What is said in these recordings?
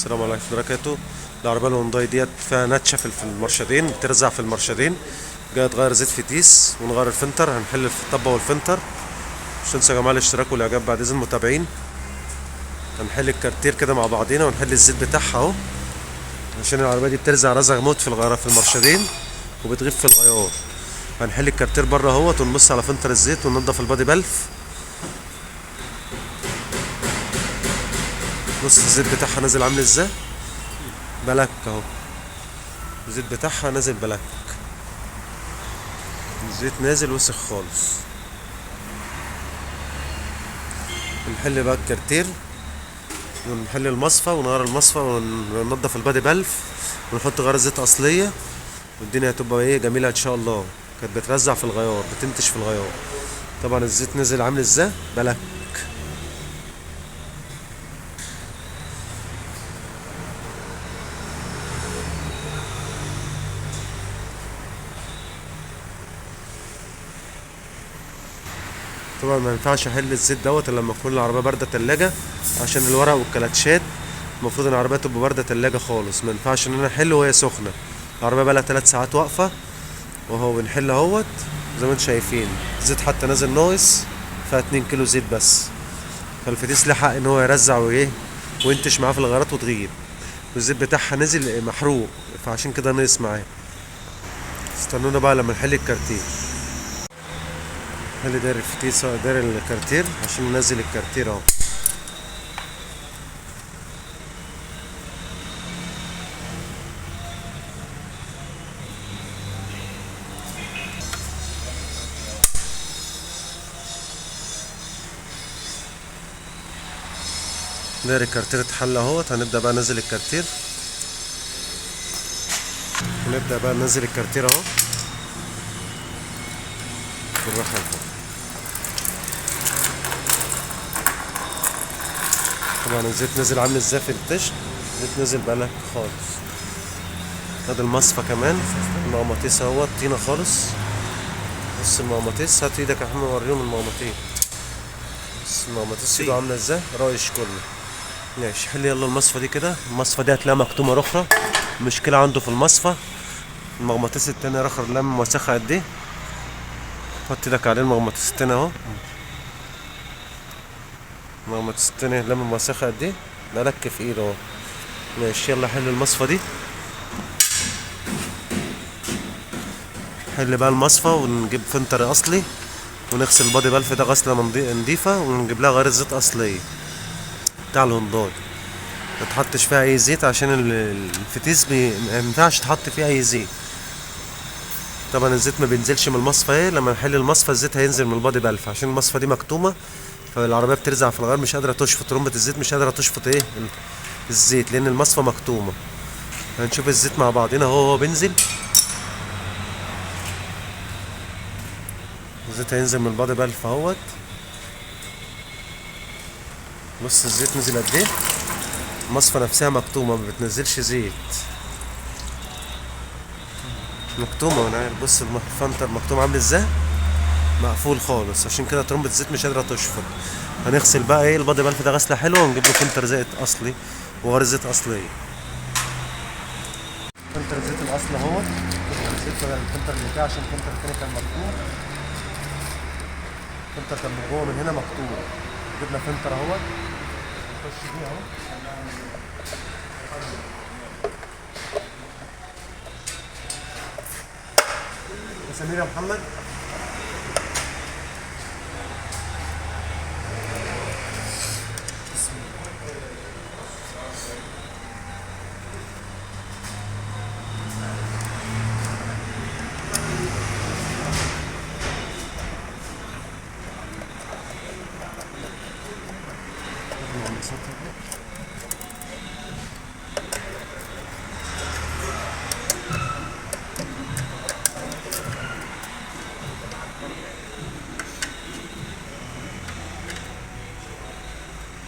السلام عليكم ورحمة الله وبركاته. العربية الهونداي ديت فيها نتشة في المرشدين، بترزع في المرشدين. جاي تغير زيت فتيس ونغير الفلتر، هنحل الطبة والفلتر. مش تنسوا يا جماعة الاشتراك والإعجاب بعد إذن المتابعين. هنحل الكارتير كده مع بعضينا ونحل الزيت بتاعها أهو، عشان العربية دي بترزع رزع موت في المرشدين وبتغيب في الغيار. هنحل الكارتير بره اهوت ونبص على فلتر الزيت وننضف البادي بلف. بص الزيت بتاعها نازل عامل ازاي، بلاك اهو. الزيت بتاعها نازل بلاك، الزيت نازل وسخ خالص. نحل بقى الكارتير ونحل المصفى ونغير المصفى وننضف البادي بلف ونحط غير زيت اصليه، والدنيا هتبقى ايه جميله ان شاء الله. كانت بترزع في الغيار، بتنتش في الغيار. طبعا الزيت نزل عامل ازاي بلاك. طبعا ما ينفعش احل الزيت دوت الا لما تكون العربيه بارده تلاجة، عشان الورق والكلاتشات. المفروض ان العربيه تبقى بارده تلاجة خالص، ما ينفعش ان انا احل وهي سخنه. العربيه بقى لها 3 ساعات واقفه وهو بنحل اهوت. زي ما انتم شايفين الزيت حتى نازل ناقص، فيها 2 كيلو زيت بس. فالفتيس ليه حق ان هو يرزع وايه وينتش معاه في الغيارات وتغيب، والزيت بتاعها نزل محروق، فعشان كده ناقص معاه. استنونا بقى لما نحل الكارتير. نحل داير الفتيس داير الكارتير عشان ننزل الكارتير اهو. داير الكارتير اتحل اهوت. هنبدأ بقى ننزل الكارتير، ونبدأ بقى ننزل الكارتير اهو بالراحة لفوق. طبعا الزيت نزل عامل ازاي في التشت، الزيت نزل بقى خالص. هذا المصفى كمان المغناطيس اهوت طينة خالص. بص المغناطيس، هات ايدك يا محمد وريهم المغناطيس. بص المغناطيس ايده عاملة ازاي رايش كله. ماشي حل يلا المصفى دي كده. المصفى دي هتلاقيها مكتومة رخرة، مشكلة عنده في المصفى. المغناطيس التاني رخر لم وسخة قد ايه. حط ايدك عليه المغناطيس التاني اهو. المغناطيس التاني لم وسخة قد ايه، بلك في ايده اهو. ماشي يلا حل المصفى دي. حل بقى المصفى ونجيب فلتر اصلي ونغسل البادي بلف ده غسلة نضيفة، ونجيب لها غير زيت اصلية بتاع الهونداي. ما تحطش فيها اي زيت عشان الفتيس ما ينفعش تحط فيها اي زيت. طبعا الزيت ما بينزلش من المصفى ايه، لما نحل المصفى الزيت هينزل من البادي بلف عشان المصفى دي مكتومه. فالعربيه بترزع في الغيار مش قادره تشفط، ترمبه الزيت مش قادره تشفط ايه الزيت لان المصفى مكتومه. هنشوف الزيت مع بعضنا هو بينزل. الزيت هينزل من البادي بلف اهوت. بص الزيت نزل قد ايه. المصفى نفسها مكتومه ما بتنزلش زيت، مكتومه وانا عارف. بص الفلتر مكتوم عامل ازاي، مقفول خالص، عشان كده ترمبة الزيت مش قادرة تشفط. هنغسل بقى ايه البادي بلف ده غسلة حلوة، ونجيب له فلتر زيت اصلي وغير زيت اصلية. فلتر الزيت الاصلي اهوت. فلتر الزيت بدل الفلتر اللي فيه، عشان الفلتر التاني كان مكتوم. الفلتر كان من جوه من هنا مكتوم. جبنا فلتر اهوت نخش بيه اهو. يا سمير يا محمد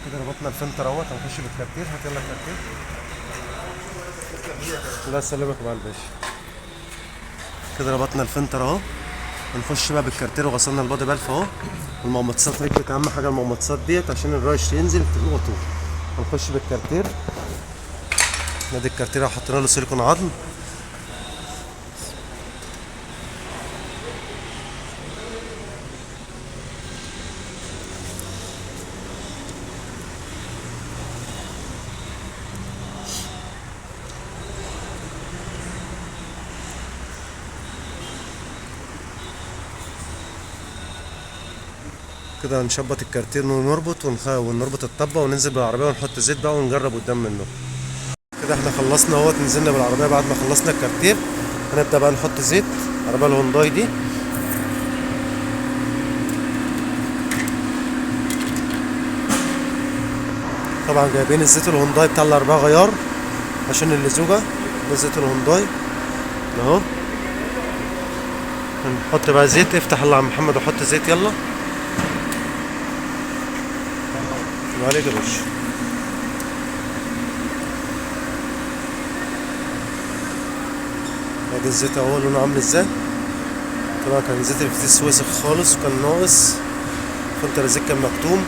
كده ربطنا الفلتر اهوت. هنخش بالكارتير. هات يلا الكارتير. الله يسلمك يا الباشا. كده ربطنا الفلتر اهو. هنخش بقى بالكارتير وغسلنا البادي بلف اهو. المغناطيسات ركبت، اهم حاجه المغناطيسات ديت عشان الرايش ينزل تقوى طول. هنخش بالكارتير. ادي الكارتيره وحطينا له سيليكون عظم. كده هنشبط الكارتين ونربط الطبه وننزل بالعربيه ونحط زيت بقى ونجرب قدام منه. كده احنا خلصنا اهوت، نزلنا بالعربيه بعد ما خلصنا الكارتين. هنبدا بقى نحط زيت. العربيه الهونداي دي طبعا جايبين الزيت الهونداي بتاع الاربعه غيار عشان اللزوجه. ده زيت الهونداي اهو. هنحط بقى زيت. افتح الله يا عم محمد وحط زيت يلا. عليك يا باشا. ادي الزيت اهو لونه عامل ازاي. طبعا كان الزيت اللي فيه وسخ خالص وكان ناقص، فلتر الزيت كان مكتوم.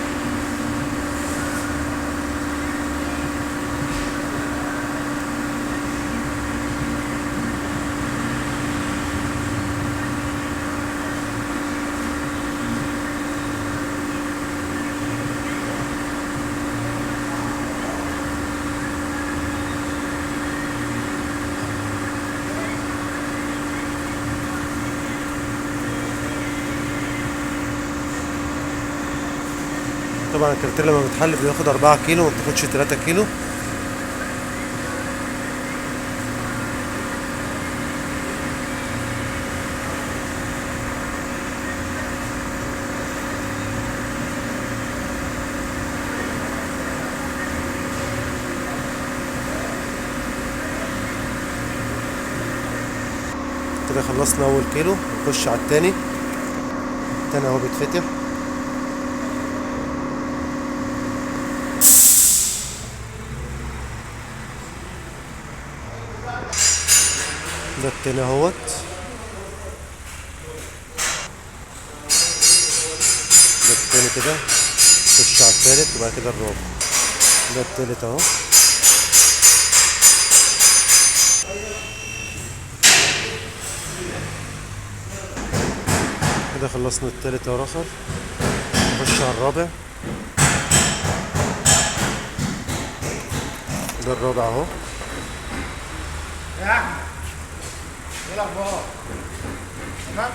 طبعا الكارتير لما بيتحل بياخد 4 كيلو ما بتاخدش 3 كيلو. كده خلصنا اول كيلو، نخش على التاني. التاني اهو بيتفتح. ده التاني اهوت. ده التاني كده. نخش على التالت وبعد كده الرابع. ده التالت اهو. كده خلصنا التالت اهو اخر. نخش على الرابع. ده الرابع اهو. يا احمد ايه الاخبار؟ تمام؟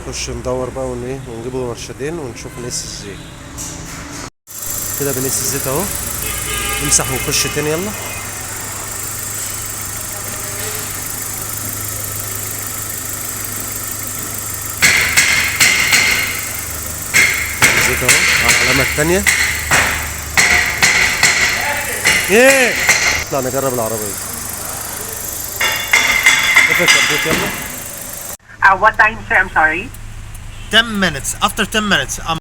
نخش ندور بقى ونجيبه مرشدين ونشوف نقيس الزيت. كده بنقيس الزيت اهو. نمسح ونخش تاني يلا. الزيت اهو على العلامة التانية. ايه؟ نطلع نجرب العربية. افرك البيت يلا. What time, sir? I'm sorry. 10 minutes. After 10 minutes,